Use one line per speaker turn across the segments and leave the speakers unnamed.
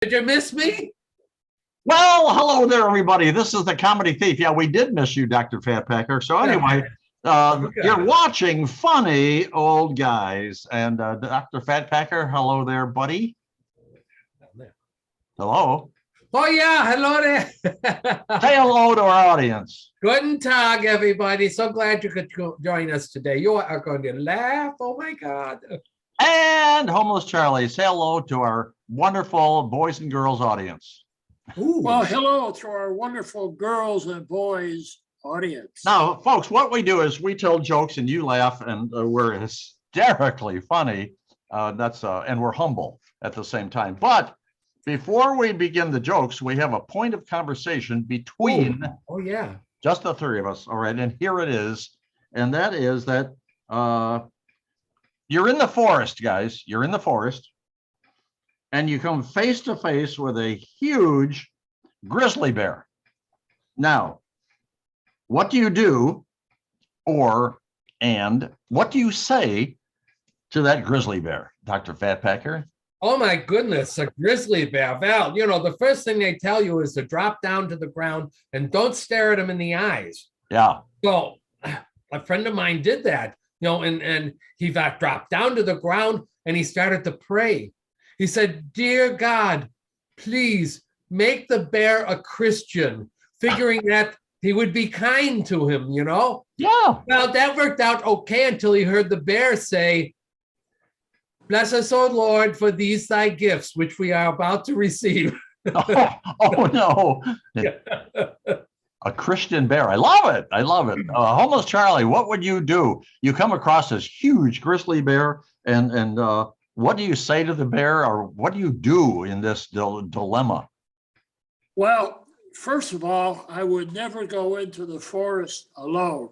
Did you miss me?
Well, hello there, everybody. This is the Comedy Thief. Yeah, we did miss you, Dr. Fatpacker. So anyway,
Okay.
you're watching Funny Old Guys. And Dr. Fatpacker, hello there, buddy. Hello.
Oh, yeah. Hello there.
Say hello to our audience.
Guten Tag, everybody. So glad you could join us today. You are going to laugh. Oh, my God.
And Homeless Charlie, say hello to our wonderful boys and girls audience.
Ooh.
Well, hello to our wonderful girls and boys audience.
Now, folks, what we do is we tell jokes and you laugh, and we're hysterically funny. And we're humble at the same time. But before we begin the jokes, we have a point of conversation between
yeah,
just the three of us. All right, and here it is, and that is that you're in the forest, guys. You're in the forest, and you come face to face with a huge grizzly bear. Now, what do you do, and what do you say to that grizzly bear, Dr. Fatpacker?
Oh, my goodness, a grizzly bear. Val, the first thing they tell you is to drop down to the ground and don't stare at them in the eyes.
Yeah.
So a friend of mine did that, and he dropped down to the ground and he started to pray. He said, "Dear God, please make the bear a Christian," figuring that he would be kind to him, Yeah. Well, that worked out okay until he heard the bear say, "Bless us, O Lord, for these thy gifts, which we are about to receive."
Oh no. A Christian bear. I love it. I love it. Homeless Charlie, what would you do? You come across this huge grizzly bear, and what do you say to the bear, or what do you do in this dilemma?
Well, first of all, I would never go into the forest alone.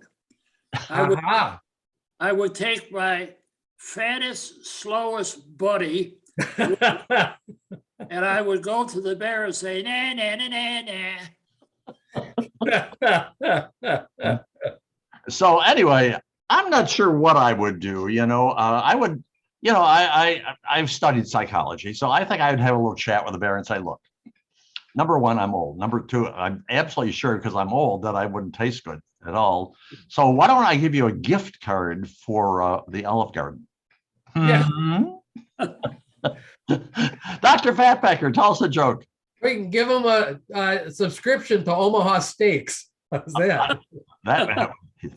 I would take my fattest, slowest buddy, and I would go to the bear and say, "Nah, nah, nah, nah."
So anyway, I'm not sure what I would do. I would, I've studied psychology, so I think I would have a little chat with the bear and say, "Look, number one, I'm old. Number two, I'm absolutely sure because I'm old that I wouldn't taste good at all. So why don't I give you a gift card for the Olive Garden?"
Yeah.
Dr. Fatpacker, tell us a joke.
We can give him a subscription to Omaha Steaks. How's that?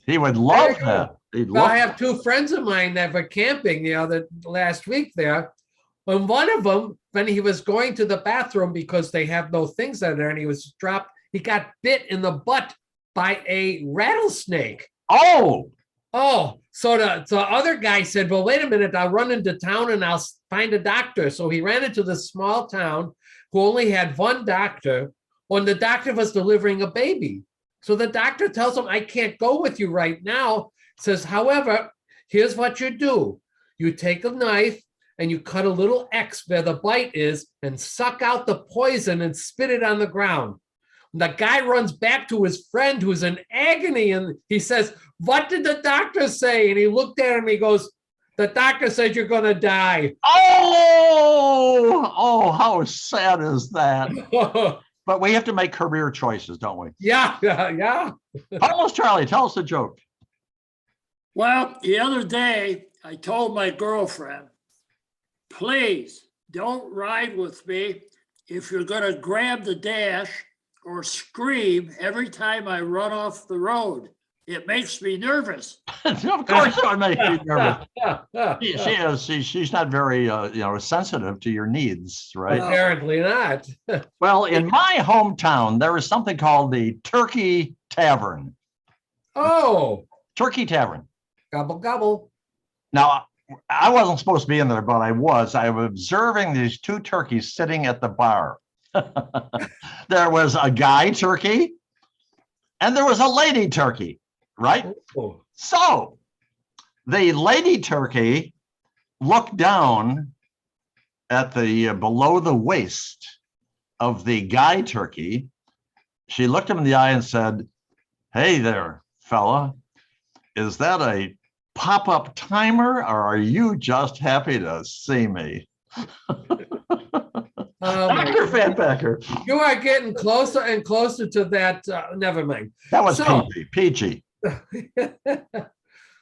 He would love that.
I have two friends of mine that were camping the last week there. And one of them, when he was going to the bathroom because they have no things in there, and he got bit in the butt by a rattlesnake.
Oh,
so the other guy said, "Well, wait a minute, I'll run into town and I'll find a doctor." So he ran into this small town who only had one doctor, and the doctor was delivering a baby. So the doctor tells him, "I can't go with you right now." Says, "However, here's what you do. You take a knife and you cut a little X where the bite is and suck out the poison and spit it on the ground." And the guy runs back to his friend who's in agony, and he says, "What did the doctor say?" And he looked at him, he goes, "The doctor said you're going to die."
Oh, how sad is that? But we have to make career choices, don't we?
Yeah.
Homeless Charlie, tell us a joke.
Well, the other day, I told my girlfriend, "Please don't ride with me if you're going to grab the dash or scream every time I run off the road. It makes me nervous."
Of course it would make you nervous. She's not very sensitive to your needs, right?
Apparently not.
Well, in my hometown, there is something called the Turkey Tavern.
Oh.
Turkey Tavern.
Gobble, gobble.
Now, I wasn't supposed to be in there, but I was. I was observing these two turkeys sitting at the bar. There was a guy turkey and there was a lady turkey, right?
Oh.
So the lady turkey looked down at the below the waist of the guy turkey. She looked him in the eye and said, "Hey there, fella, is that a pop-up timer, or are you just happy to see me?"
Oh my
Dr. Fatbacker.
You are getting closer and closer to that. Never mind.
That was
So-
PG.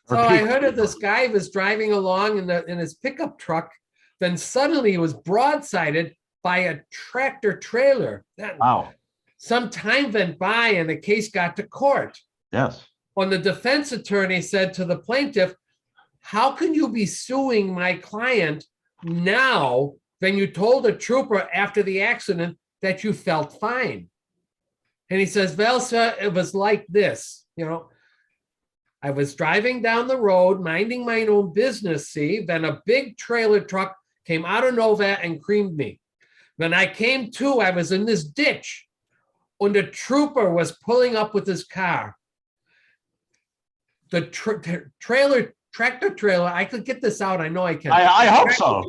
So I heard of this guy was driving along in his pickup truck. Then suddenly he was broadsided by a tractor trailer.
Wow.
Some time went by and the case got to court.
Yes.
When the defense attorney said to the plaintiff, how can you be suing my client now when you told a trooper after the accident that you felt fine? And he says, well, sir, it was like this, I was driving down the road, minding my own business, see, then a big trailer truck came out of nowhere and creamed me. When I came to, I was in this ditch, and the trooper was pulling up with his car. The tractor trailer, I could get this out, I know I can.
I hope so.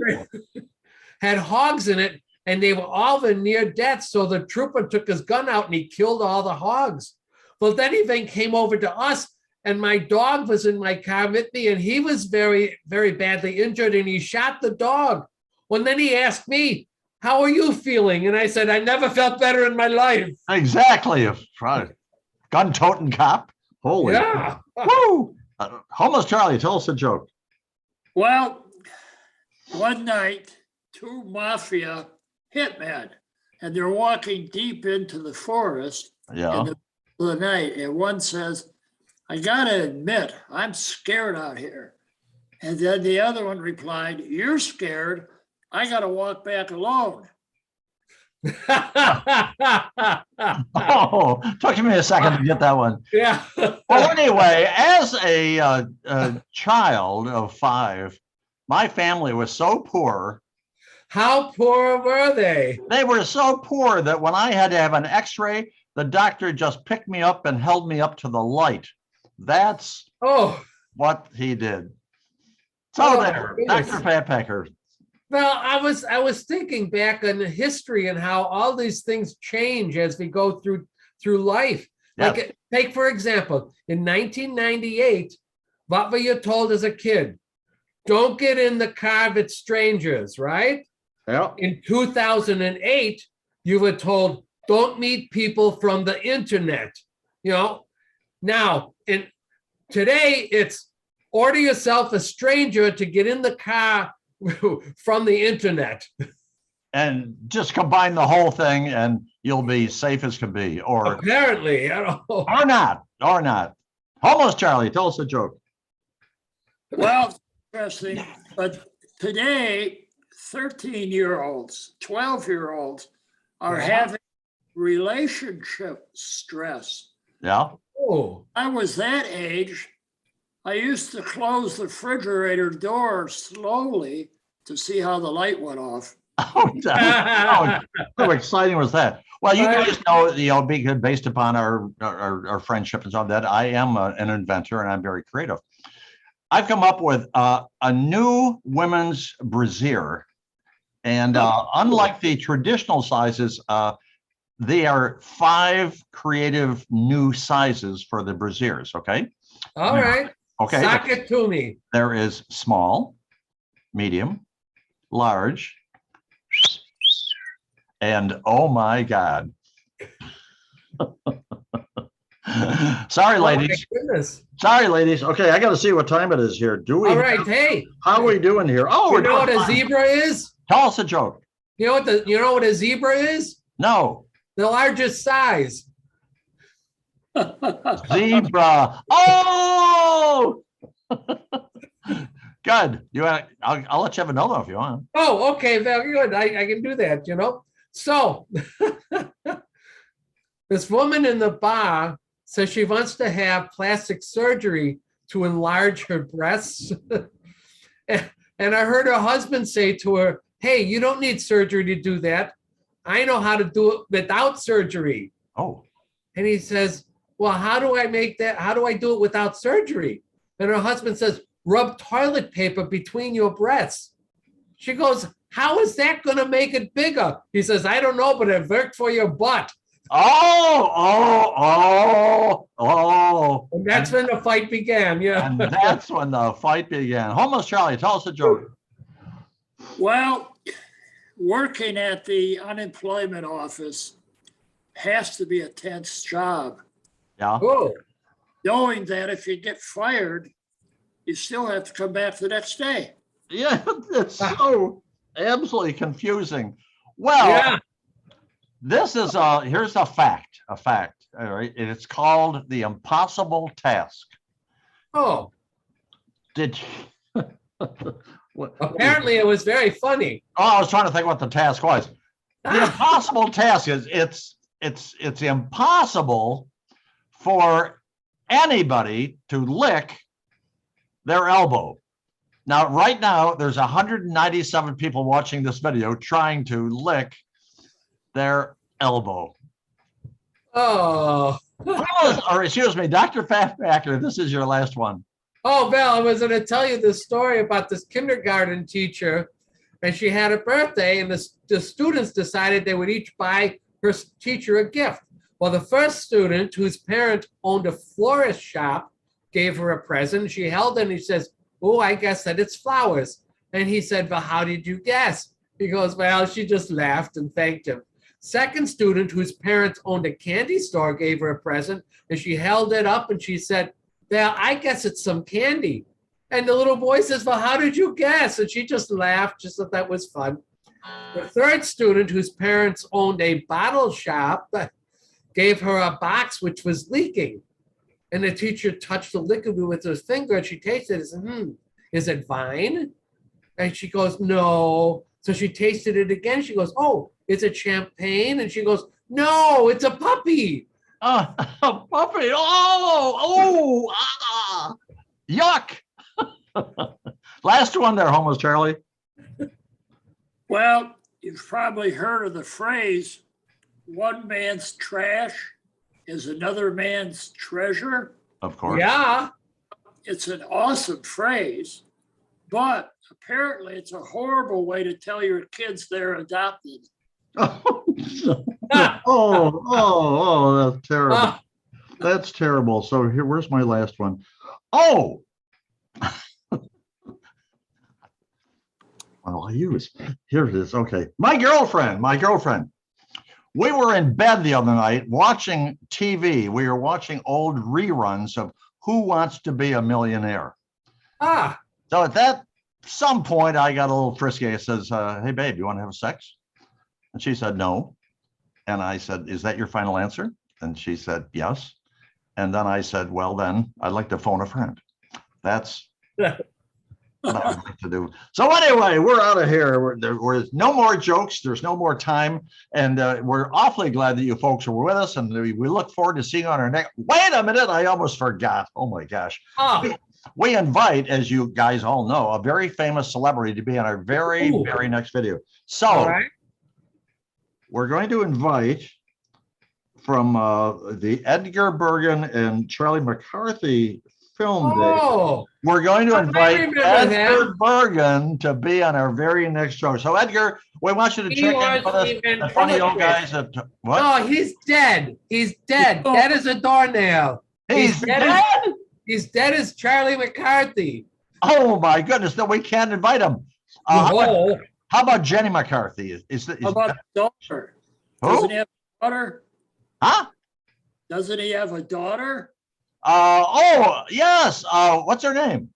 Had hogs in it, and they were all in near death, so the trooper took his gun out and he killed all the hogs. Well, then he then came over to us, and my dog was in my car with me, and he was very, very badly injured, and he shot the dog. Well, then he asked me, how are you feeling? And I said, I never felt better in my life.
Exactly. Gun-toting cop. Holy.
Yeah.
Woo! Homeless Charlie, tell us a joke.
Well, one night, two mafia hitmen, and they're walking deep into the forest
Yeah.
in the middle of the night. And one says, I gotta admit, I'm scared out here. And then the other one replied, you're scared. I gotta walk back alone.
Oh, took me a second to get that one.
Yeah.
Well, anyway, as a child of 5, my family was so poor.
How poor were they?
They were so poor that when I had to have an x-ray, the doctor just picked me up and held me up to the light. That's
Oh,
what he did. So
Oh,
there,
goodness.
Dr. Fatpacker.
well, I was thinking back on the history and how all these things change as we go through life.
Yes.
Like, take for example, in 1998, what were you told as a kid? Don't get in the car with strangers, right?
Yeah.
In 2008, you were told, don't meet people from the internet. Now, today it's order yourself a stranger to get in the car from the internet.
And just combine the whole thing and you'll be safe as can be, or
Apparently, I don't know.
or not. Homeless Charlie, tell us a joke.
Well, interesting, but today, 13-year-olds, 12-year-olds are having relationship stress.
Yeah.
Oh,
I was that age. I used to close the refrigerator door slowly to see how the light went off.
Oh, how exciting was that? Well, you guys know, because based upon our friendship and so on, that I am an inventor and I'm very creative. I've come up with a new women's brassiere, and unlike the traditional sizes, they are 5 creative new sizes for the brassieres. Okay.
all right.
Okay.
Sock it to me.
There is small, medium, large, and oh my God. Sorry,
Oh, my
ladies.
goodness.
Sorry, ladies. Okay, I got to see what time it is here. Do we?
All right. Hey,
How are we doing here? Oh,
you
we're
know what
doing
a
fine.
zebra is?
Tell us a joke.
You know what a zebra is?
No.
The largest size.
Zebra. Oh! Good. I'll let you have another if you want.
Oh, okay, very good. I can do that, So this woman in the bar says she wants to have plastic surgery to enlarge her breasts. And I heard her husband say to her, hey, you don't need surgery to do that. I know how to do it without surgery.
Oh.
And he says, well, how do I make that? How do I do it without surgery? And her husband says, rub toilet paper between your breasts. She goes, how is that going to make it bigger? He says, I don't know, but it worked for your butt.
Oh.
And that's when the fight began. Yeah.
And that's when the fight began. Homeless Charlie, tell us a joke.
Well, working at the unemployment office has to be a tense job,
Yeah.
Oh,
knowing that if you get fired, you still have to come back the next day.
Yeah, it's so absolutely confusing. Well,
yeah.
this is here's a fact, all right? And it's called the impossible task.
Oh,
Did you?
apparently it was very funny.
Oh, I was trying to think what the task was. The impossible task is it's impossible for anybody to lick their elbow. Now, right now, there's 197 people watching this video trying to lick their elbow.
Oh.
Or excuse me, Dr. Fatbacker, this is your last one.
Oh, Val, I was going to tell you this story about this kindergarten teacher, and she had a birthday, and the students decided they would each buy her teacher a gift. Well, the first student, whose parent owned a florist shop, gave her a present. She held it, and he says, "Oh, I guess that it's flowers." And he said, "Well, how did you guess?" He goes, "Well, she just laughed and thanked him." Second student, whose parents owned a candy store, gave her a present, and she held it up, and she said, "Well, I guess it's some candy." And the little boy says, "Well, how did you guess?" And she just laughed, just thought that was fun. The third student, whose parents owned a bottle shop, gave her a box which was leaking. And the teacher touched the liquid with her finger, and she tasted it and said, "Is it vine?" And she goes, "No." So she tasted it again. She goes, "Oh, is it champagne?" And she goes, "No, it's a puppy."
A puppy. Oh, yuck. Last one there, Homeless Charlie.
Well, you've probably heard of the phrase, one man's trash is another man's treasure.
Of course.
Yeah.
It's an awesome phrase, but apparently it's a horrible way to tell your kids they're adopted.
That's terrible. That's terrible. So here, where's my last one? Oh, well, here it is. Okay, my girlfriend. We were in bed the other night watching TV. We were watching old reruns of Who Wants to Be a Millionaire. So at that some point, I got a little frisky. I says, "Hey, babe, you want to have sex?" And she said, "No." And I said, "Is that your final answer?" And she said, "Yes." And then I said, "Well, then I'd like to phone a friend." That's what I would like to do. So anyway, we're out of here. There's no more jokes. There's no more time. And we're awfully glad that you folks were with us. And we look forward to seeing you on our next. Wait a minute. I almost forgot. Oh, my gosh. We invite, as you guys all know, a very famous celebrity to be on our very next video. So we're going to invite from the Edgar Bergen and Charlie McCarthy film day. We're going to invite Edgar Bergen to be on our very next show. So Edgar, we want you to check in with us. The funny old guys at what?
No, he's dead. He's dead. Dead as a doornail.
He's dead?
He's dead as Charlie McCarthy.
Oh my goodness, then we can't invite him. How about Jenny McCarthy?
How about daughter?
Who?
Doesn't he have a daughter?
Huh?
Doesn't he have a daughter?
Oh, yes. What's her name?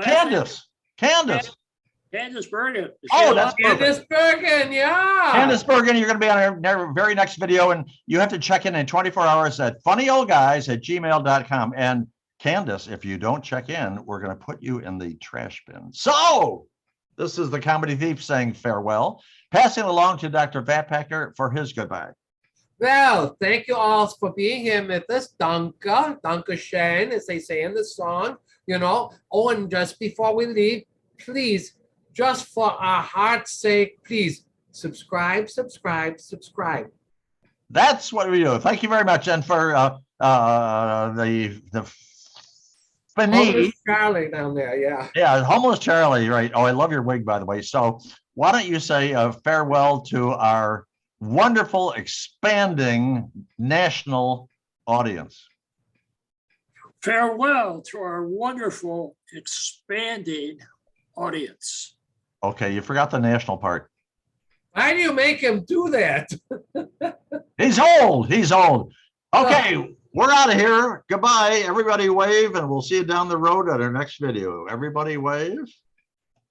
Candace.
Candace Bergen.
Oh, that's
Candace Bergen, yeah.
Candace Bergen, you're going to be on our very next video, and you have to check in 24 hours at funnyoldguys@gmail.com. And Candace, if you don't check in, we're going to put you in the trash bin. So this is the Comedy Thief saying farewell, passing along to Dr. Fatpacker for his goodbye.
Well, thank you all for being here with us. Danke schön, as they say in the song, you know. Oh, and just before we leave, please, just for our heart's sake, please subscribe.
That's what we do. Thank you very much. And for the
Homeless Charlie down there, yeah.
Yeah, Homeless Charlie, right. Oh, I love your wig, by the way. So why don't you say farewell to our wonderful, expanding national audience?
Farewell to our wonderful, expanding audience.
Okay, you forgot the national park.
Why do you make him do that?
He's old. He's old. Okay, we're out of here. Goodbye. Everybody wave, and we'll see you down the road at our next video. Everybody wave.